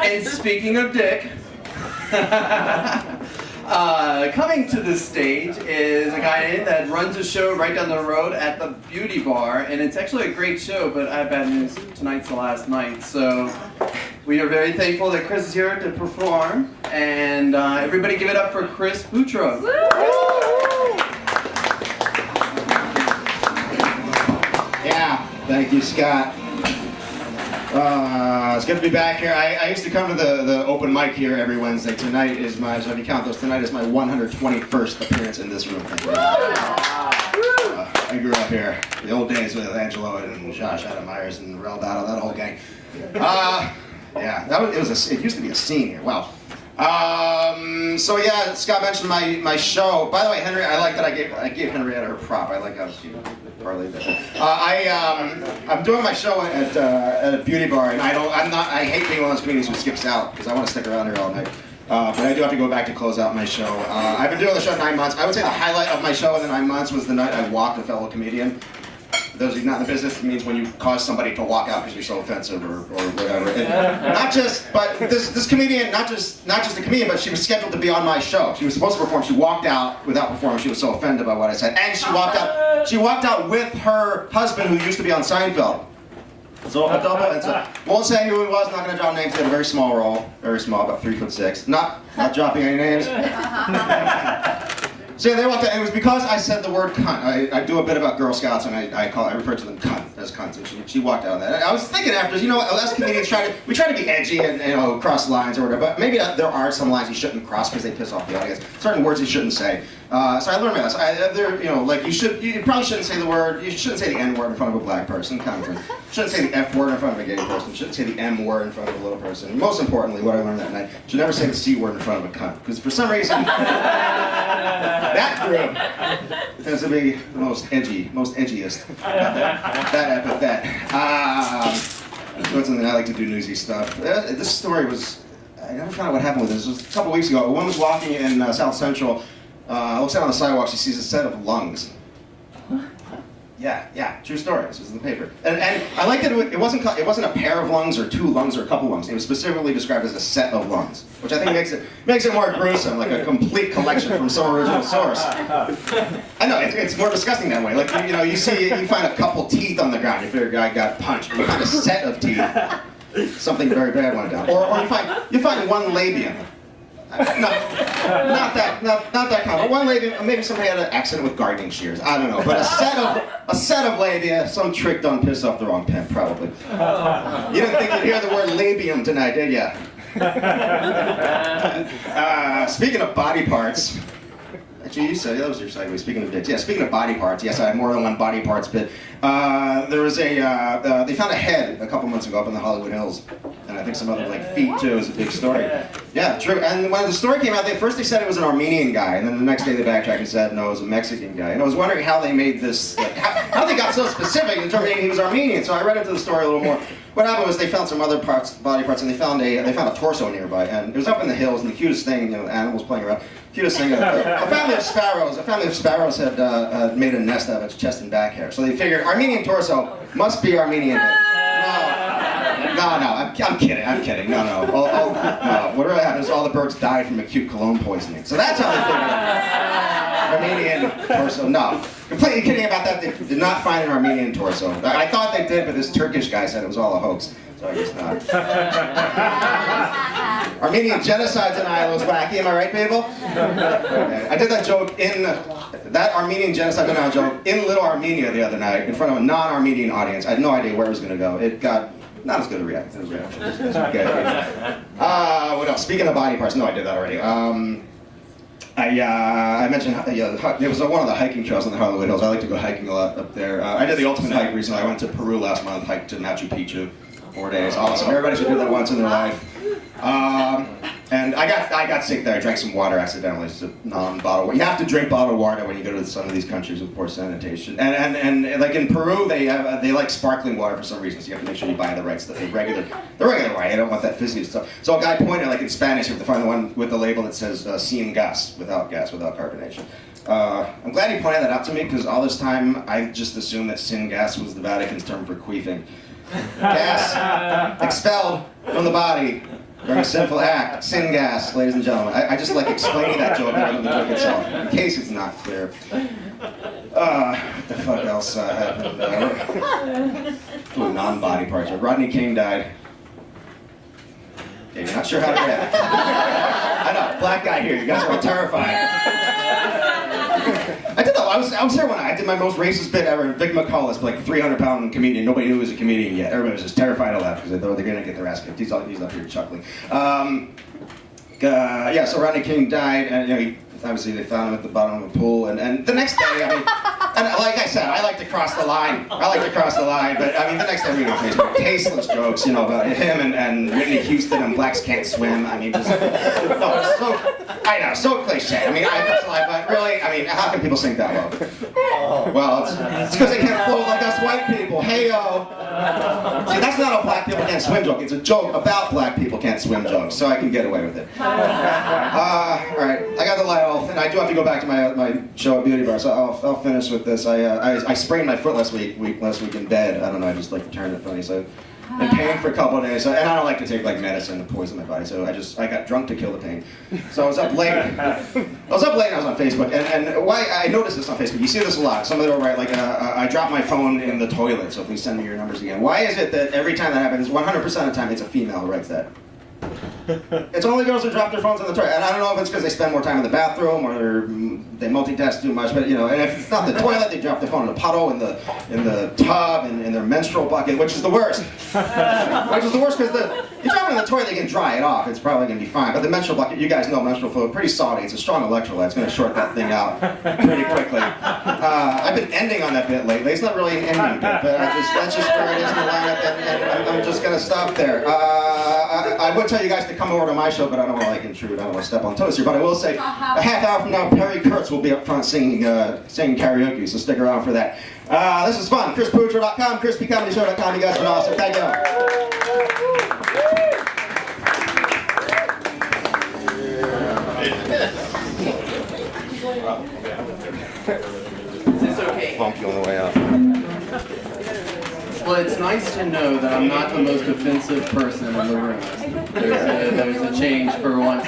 And speaking of dick, coming to the stage is a guy that runs a show right down the road at the Beauty Bar, and it's actually a great show, but I have bad news, tonight's the last night, so we are very thankful that Chris is here to perform, and everybody give it up for Chris Putro. Yeah, thank you, Scott. It's good to be back here. I used to come to the open mic here every Wednesday. Tonight is my, so if you count those, tonight is my 121st appearance in this room. I grew up here. The old days with Angelo and Josh Adam Myers and Rel Dotto, that whole gang. Yeah, it used to be a scene here. Wow. So yeah, Scott mentioned my show. By the way, Henry, I like that I gave Henrietta her prop. I like how she parlayed that. I'm doing my show at a beauty bar, and I hate being one of those comedians who skips out because I want to stick around here all night. But I do have to go back to close out my show. I've been doing the show 9 months. I would say the highlight of my show in the 9 months was the night I walked a fellow comedian. For those of you not in the business, it means when you cause somebody to walk out because you're so offensive or whatever. And not just, but this comedian, not just a comedian, but she was scheduled to be on my show. She was supposed to perform. She walked out without performing. She was so offended by what I said, and she walked out. She walked out with her husband, who used to be on Seinfeld. So a double. And so won't say who he was. Not going to drop names. He had a very small role, very small, about 3'6". Not dropping any names. So yeah, they walked out, and it was because I said the word cunt. I do a bit about Girl Scouts, and I refer to them cunt as cunts, and she walked out on that. I was thinking after, you know what, us comedians try to be edgy and cross lines or whatever, but maybe there are some lines you shouldn't cross because they piss off the audience. Certain words you shouldn't say. So I learned my lesson. You probably shouldn't say the word. You shouldn't say the N word in front of a black person. You shouldn't say the F word in front of a gay person. You shouldn't say the M word in front of a little person. And most importantly, what I learned that night, you should never say the C word in front of a cunt, because for some reason that group tends to be the most edgiest. That epithet. That's something I like to do newsy stuff. This story was. I never found out what happened with this. It was a couple weeks ago. A woman was walking in South Central. Looks out on the sidewalk. She sees a set of lungs. Yeah, true story. This was in the paper. And I like that it wasn't a pair of lungs or 2 lungs or a couple lungs. It was specifically described as a set of lungs, which I think makes it more gruesome, like a complete collection from some original source. I know it's more disgusting that way. Like you find a couple teeth on the ground. You figure a guy got punched. But you find a set of teeth. Something very bad went down. Or you find one labium. Not that common. One labia, maybe somebody had an accident with gardening shears. I don't know. But a set of labia, some trick done pissed off the wrong pen, probably. You didn't think you'd hear the word labium tonight, did ya? Speaking of body parts. Actually, you said that was your segue. Speaking of dicks, yeah. Speaking of body parts, yes, I have more than one body parts bit. There was they found a head a couple months ago up in the Hollywood Hills, and I think some other feet too. It was a big story. Yeah, true. And when the story came out, first they said it was an Armenian guy, and then the next day they backtracked and said no, it was a Mexican guy. And I was wondering how they made this, how they got so specific in determining he was Armenian. So I read into the story a little more. What happened was they found some other body parts, and they found a torso nearby, and it was up in the hills, and the cutest thing, animals playing around. Cutest thing. A family of sparrows had made a nest out of its chest and back hair. So they figured Armenian torso must be Armenian head. No, I'm kidding. No. What really happened is all the birds died from acute cologne poisoning. So that's how they figured Armenian torso. No, completely kidding about that. They did not find an Armenian torso. I thought they did, but this Turkish guy said it was all a hoax. So I guess not. Armenian genocide denial was wacky, am I right, people? Okay. I did that joke that Armenian genocide denial joke in Little Armenia the other night in front of a non-Armenian audience. I had no idea where it was going to go. It got not as good a reaction. Okay. What else? Speaking of body parts, no, I did that already. I mentioned it was one of the hiking trails on the Hollywood Hills. I like to go hiking a lot up there. I did the ultimate hike recently. I went to Peru last month, hiked to Machu Picchu. 4 days, awesome. Everybody should do that once in their life. And I got sick there. I drank some water accidentally. It's a non-bottled water. You have to drink bottled water when you go to some of these countries with poor sanitation. And like in Peru, they like sparkling water for some reason. So you have to make sure you buy the right stuff, the regular way. I don't want that fizzy stuff. So a guy pointed, like in Spanish, you have to find the one with the label that says "sin gas," without carbonation. I'm glad he pointed that out to me because all this time I just assumed that sin gas was the Vatican's term for queefing. Gas expelled from the body Very sinful act. Sin gas, ladies and gentlemen. I just like explaining that joke rather than the joke itself, in case it's not clear. What the fuck else happened? Non-body parts. Rodney King died. Okay, you're not sure how to react. I know, black guy here. You guys are all terrified. I did though. I was here when I did my most racist bit ever. Vic McCullough, like 300-pound comedian. Nobody knew he was a comedian yet. Everybody was just terrified to laugh because they thought they're gonna get their ass kicked. He's up here chuckling. Yeah. So Rodney King died, and obviously they found him at the bottom of a pool. And the next day, I mean, and like I said, I like to cross the line. But I mean, the next day, on Facebook, tasteless jokes, about him and Whitney Houston and blacks can't swim. I mean, just I know, so cliche. I mean, but really, I mean, how can people sing that low? Well, it's because they can't float like us white people. Hey-o. See, that's not a black people can't swim joke. It's a joke about black people can't swim joke, so I can get away with it. All right, I got the light off, and I do have to go back to my show at Beauty Bar, so I'll finish with this. I sprained my foot last week in bed. I don't know, I just like to turn it funny, so in pain for a couple of days, and I don't like to take like medicine to poison my body, so I got drunk to kill the pain. So I was up late. I was on Facebook, and why I noticed this on Facebook. You see this a lot. Somebody will write like, I dropped my phone in the toilet, so please send me your numbers again. Why is it that every time that happens, 100% of the time, it's a female who writes that? It's only girls who drop their phones in the toilet, and I don't know if it's because they spend more time in the bathroom or they multitask too much. But and if it's not the toilet, they drop their phone in the puddle, in the tub, in their menstrual bucket, which is the worst. Which is the worst because you drop it in the toilet, you can dry it off. It's probably gonna be fine. But the menstrual bucket, you guys know menstrual fluid, pretty salty. It's a strong electrolyte. It's gonna short that thing out pretty quickly. I've been ending on that bit lately. It's not really an ending bit, but that's just where it is in the lineup, and I'm just gonna stop there. I would tell you guys to come over to my show, but I don't want to intrude. I don't want to step on toes here. But I will say, a half hour from now, Perry Kurtz will be up front singing karaoke. So stick around for that. This is fun. ChrisPutro.com, ChrisPComedyShow.com. You guys have been awesome. Thank you. Is this okay? Bump you on the way up. Well, it's nice to know that I'm not the most offensive person in the room. There's a change for once.